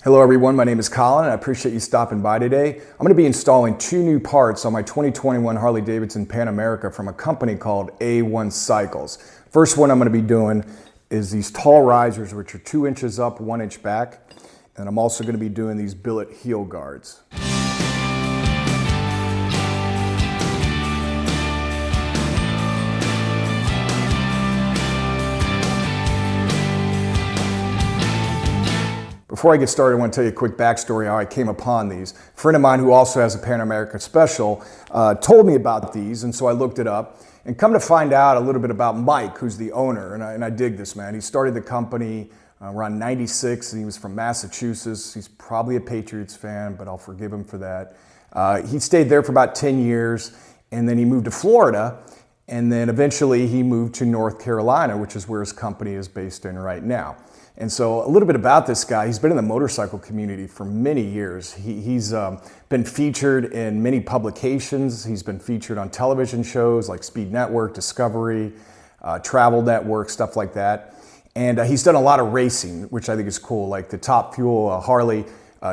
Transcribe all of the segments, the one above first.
Hello everyone, my name is Colin and I appreciate you stopping by today. I'm going to be installing two new parts on my 2021 Harley-Davidson Pan America from a company called A1 Cycles. First one I'm going to be doing is these tall risers, which are 2 inches up, 1 inch back. And I'm also going to be doing these billet heel guards. Before I get started, I want to tell you a quick backstory how I came upon these. A friend of mine who also has a Pan America Special told me about these, and so I looked it up. And come to find out a little bit about Mike, who's the owner, and I dig this man. He started the company around '96, and he was from Massachusetts. He's probably a Patriots fan, but I'll forgive him for that. He stayed there for about 10 years, and then he moved to Florida, and then eventually he moved to North Carolina, which is where his company is based in right now. And so a little bit about this guy, he's been in the motorcycle community for many years. He's been featured in many publications. He's been featured on television shows like Speed Network, Discovery, Travel Network, stuff like that. And he's done a lot of racing, which I think is cool, like the Top Fuel Harley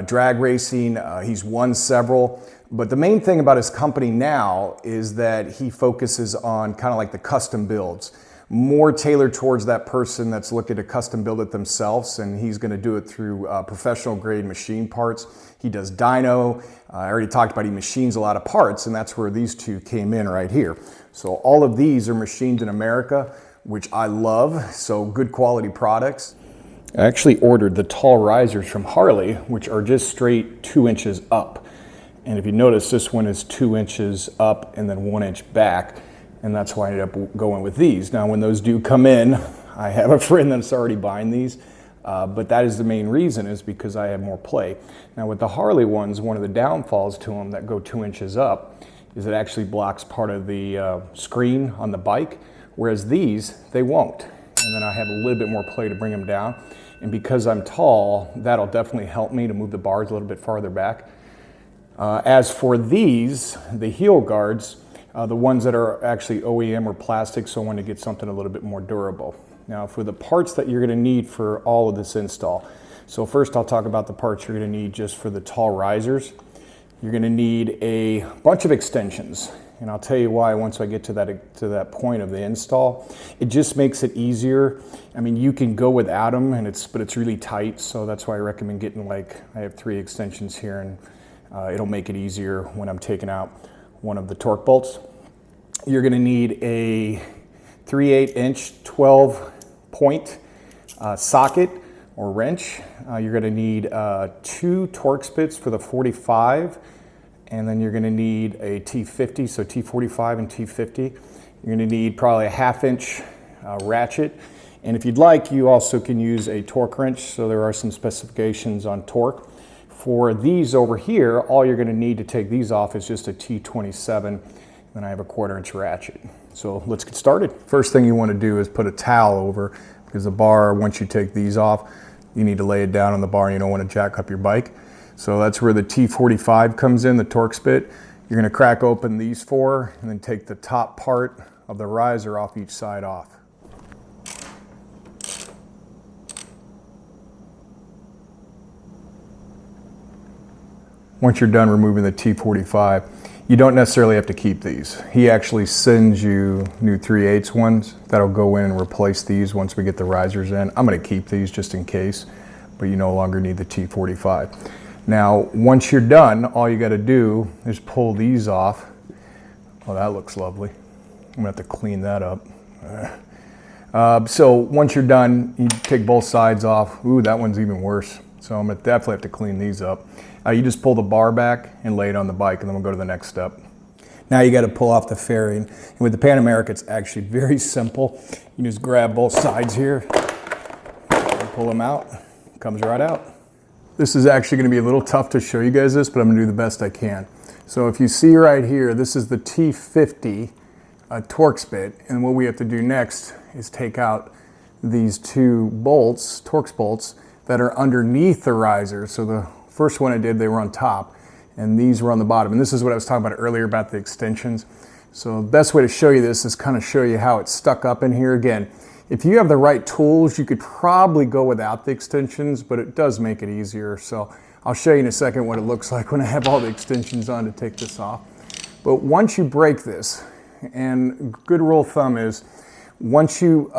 drag racing. He's won several. But the main thing about his company now is that he focuses on kind of like the custom builds. More tailored towards that person that's looking to custom build it themselves, and he's going to do it through professional grade machine parts. He does dyno. I already talked about he machines a lot of parts, and that's where these two came in right here. So all of these are machined in America, which I love, so good quality products. I actually ordered the tall risers from Harley, which are just straight 2 inches up. And if you notice, this one is 2 inches up and then 1 inch back. And that's why I ended up going with these. Now, when those do come in, I have a friend that's already buying these, but that is the main reason, is because I have more play. Now, with the Harley ones, one of the downfalls to them that go 2 inches up is it actually blocks part of the screen on the bike, whereas these, they won't. And then I have a little bit more play to bring them down. And because I'm tall, that'll definitely help me to move the bars a little bit farther back. As for these, the heel guards, the ones that are actually OEM or plastic, so I want to get something a little bit more durable. Now, for the parts that you're going to need for all of this install. So first I'll talk about the parts you're going to need just for the tall risers. You're going to need a bunch of extensions. And I'll tell you why once I get to that point of the install. It just makes it easier. I mean, you can go without them, but it's really tight, so that's why I recommend getting, like, I have 3 extensions here, and it'll make it easier when I'm taking out one of the torque bolts. You're going to need a 3/8 inch 12 point socket or wrench. You're going to need 2 torque spits for the 45, and then you're going to need a T50, so T45 and T50. You're going to need probably a 1/2 inch ratchet, and if you'd like, you also can use a torque wrench, so there are some specifications on torque. For these over here, all you're going to need to take these off is just a T27, and I have a 1/4 inch ratchet. So let's get started. First thing you want to do is put a towel over, because the bar, once you take these off, you need to lay it down on the bar, and you don't want to jack up your bike. So that's where the T45 comes in, the torque spit. You're going to crack open these 4 and then take the top part of the riser off each side off. Once you're done removing the T45, you don't necessarily have to keep these. He actually sends you new 3/8 ones that'll go in and replace these once we get the risers in. I'm going to keep these just in case, but you no longer need the T45. Now, once you're done, all you got to do is pull these off. Oh, that looks lovely. I'm going to have to clean that up. So once you're done, you take both sides off. Ooh, that one's even worse. So I'm going to definitely have to clean these up. You just pull the bar back and lay it on the bike, and then we'll go to the next step. Now you got to pull off the fairing. And with the Pan America, it's actually very simple. You just grab both sides here and pull them out. It comes right out. This is actually going to be a little tough to show you guys this, but I'm going to do the best I can. So if you see right here, this is the T50 torque spit, and what we have to do next is take out these 2 bolts, Torx bolts, that are underneath the riser. So the first one I did, they were on top, and these were on the bottom. And this is what I was talking about earlier about the extensions. So the best way to show you this is kind of show you how it's stuck up in here. Again, If you have the right tools, you could probably go without the extensions, but it does make it easier. So I'll show you in a second what it looks like when I have all the extensions on to take this off. But once you break this, and good rule of thumb is, once you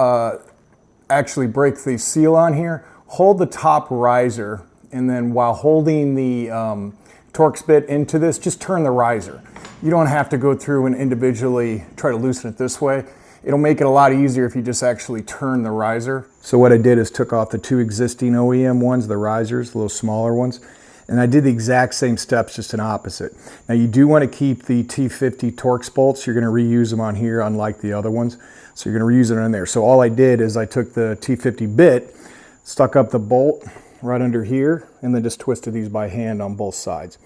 actually break the seal on here, hold the top riser, and then while holding the Torx bit into this, just turn the riser. You don't have to go through and individually try to loosen it this way. It'll make it a lot easier if you just actually turn the riser. So what I did is took off the 2 existing OEM ones, the risers, the little smaller ones, and I did the exact same steps, just an opposite. Now you do want to keep the T50 Torx bolts. You're going to reuse them on here, unlike the other ones. So you're going to reuse it on there. So all I did is I took the T50 bit, stuck up the bolt right under here, and then just twisted these by hand on both sides.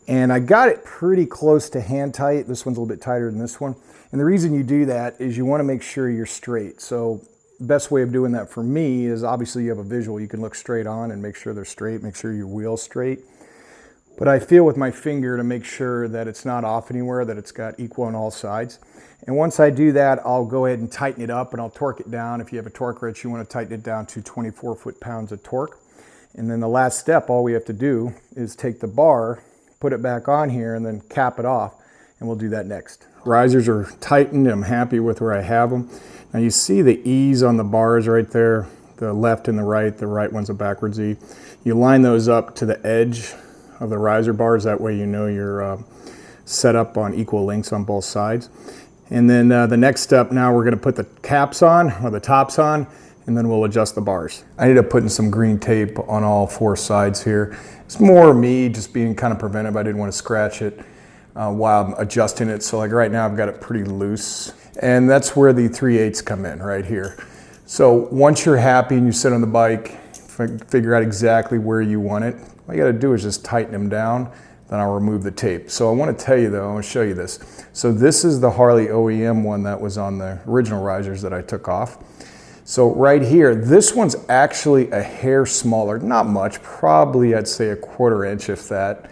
And I got it pretty close to hand tight. This one's a little bit tighter than this one. And the reason you do that is you want to make sure you're straight. So the best way of doing that for me is, obviously you have a visual. You can look straight on and make sure they're straight, make sure your wheel's straight. But I feel with my finger to make sure that it's not off anywhere, that it's got equal on all sides. And once I do that, I'll go ahead and tighten it up and I'll torque it down. If you have a torque wrench, you want to tighten it down to 24 foot-pounds of torque. And then the last step, all we have to do is take the bar, put it back on here, and then cap it off, and we'll do that next. Risers are tightened. I'm happy with where I have them. Now you see the E's on the bars right there, the left and the right one's a backwards E. You line those up to the edge of the riser bars, that way you know you're set up on equal lengths on both sides. And then the next step, now we're going to put the caps on, or the tops on, and then we'll adjust the bars. I ended up putting some green tape on all 4 sides here. It's more me just being kind of preventive. I didn't want to scratch it while I'm adjusting it. So like right now I've got it pretty loose. And that's where the 3/8 come in, right here. So once you're happy and you sit on the bike, figure out exactly where you want it, all you got to do is just tighten them down. Then I'll remove the tape. So I want to tell you though, I want to show you this. So this is the Harley OEM one that was on the original risers that I took off. So right here, this one's actually a hair smaller, not much, probably I'd say a 1/4 inch if that,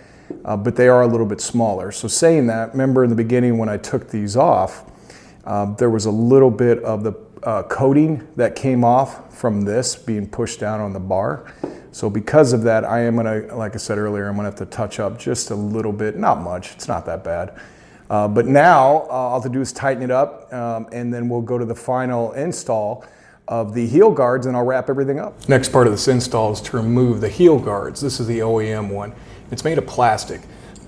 but they are a little bit smaller. So saying that, remember in the beginning when I took these off, there was a little bit of the coating that came off from this being pushed down on the bar. So because of that, I am gonna, like I said earlier, I'm gonna have to touch up just a little bit, not much, it's not that bad. But now all I have to do is tighten it up, and then we'll go to the final install of the heel guards, and I'll wrap everything up. Next part of this install is to remove the heel guards. This is the OEM one. It's made of plastic.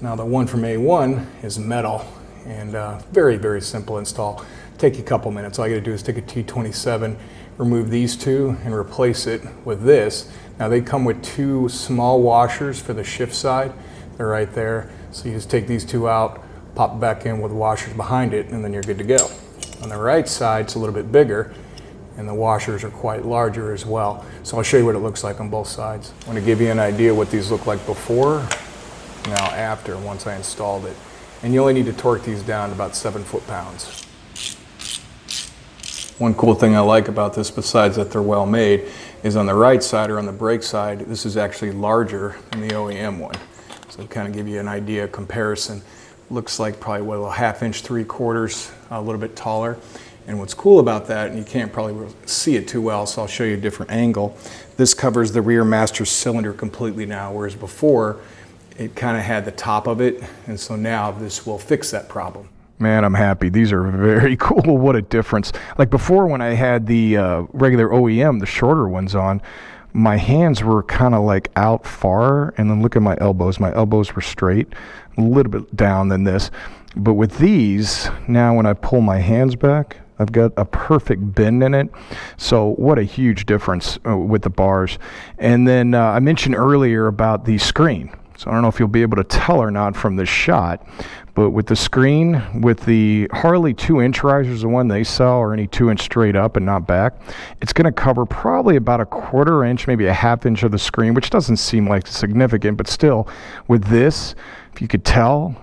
Now the one from A1 is metal, and very, very simple install. Take a couple minutes. All you gotta do is take a T27, remove these 2, and replace it with this. Now they come with 2 small washers for the shift side. They're right there. So you just take these 2 out, pop it back in with washers behind it, and then you're good to go. On the right side, it's a little bit bigger, and the washers are quite larger as well. So I'll show you what it looks like on both sides. I want to give you an idea what these look like before, now after, once I installed it. And you only need to torque these down to about 7 foot-pounds. One cool thing I like about this, besides that they're well made, is on the right side, or on the brake side, this is actually larger than the OEM one. So to kind of give you an idea, comparison. Looks like probably what, a 1/2 inch, 3/4, a little bit taller. And what's cool about that, and you can't probably see it too well, so I'll show you a different angle. This covers the rear master cylinder completely now, whereas before it kind of had the top of it, and so now this will fix that problem. Man, I'm happy. These are very cool. What a difference. Like before, when I had the regular OEM, the shorter ones on, my hands were kind of like out far, and then look at my elbows. My elbows were straight, a little bit down than this. But with these, now when I pull my hands back, I've got a perfect bend in it. So what a huge difference with the bars. And then I mentioned earlier about the screen. So I don't know if you'll be able to tell or not from this shot, but with the screen, with the Harley 2-inch risers, the one they sell, or any 2-inch straight up and not back, it's going to cover probably about a 1/4 inch, maybe a 1/2 inch of the screen, which doesn't seem like significant, but still, with this, if you could tell,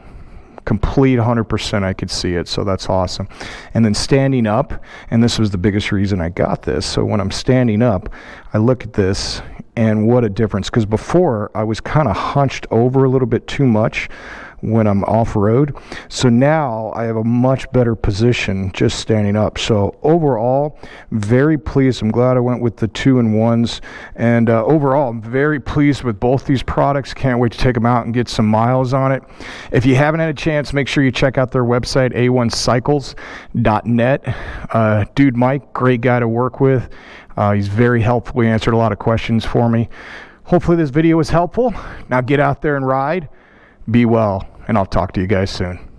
complete 100%, I could see it, so that's awesome. And then standing up, and this was the biggest reason I got this, so when I'm standing up, I look at this, and what a difference, because before I was kind of hunched over a little bit too much when I'm off-road. So now I have a much better position just standing up. So overall, very pleased. I'm glad I went with the 2-in-1s. And overall, I'm very pleased with both these products. Can't wait to take them out and get some miles on it. If you haven't had a chance, make sure you check out their website, a1cycles.net. Dude Mike, great guy to work with. He's very helpful. He answered a lot of questions for me. Hopefully this video was helpful. Now get out there and ride. Be well, and I'll talk to you guys soon.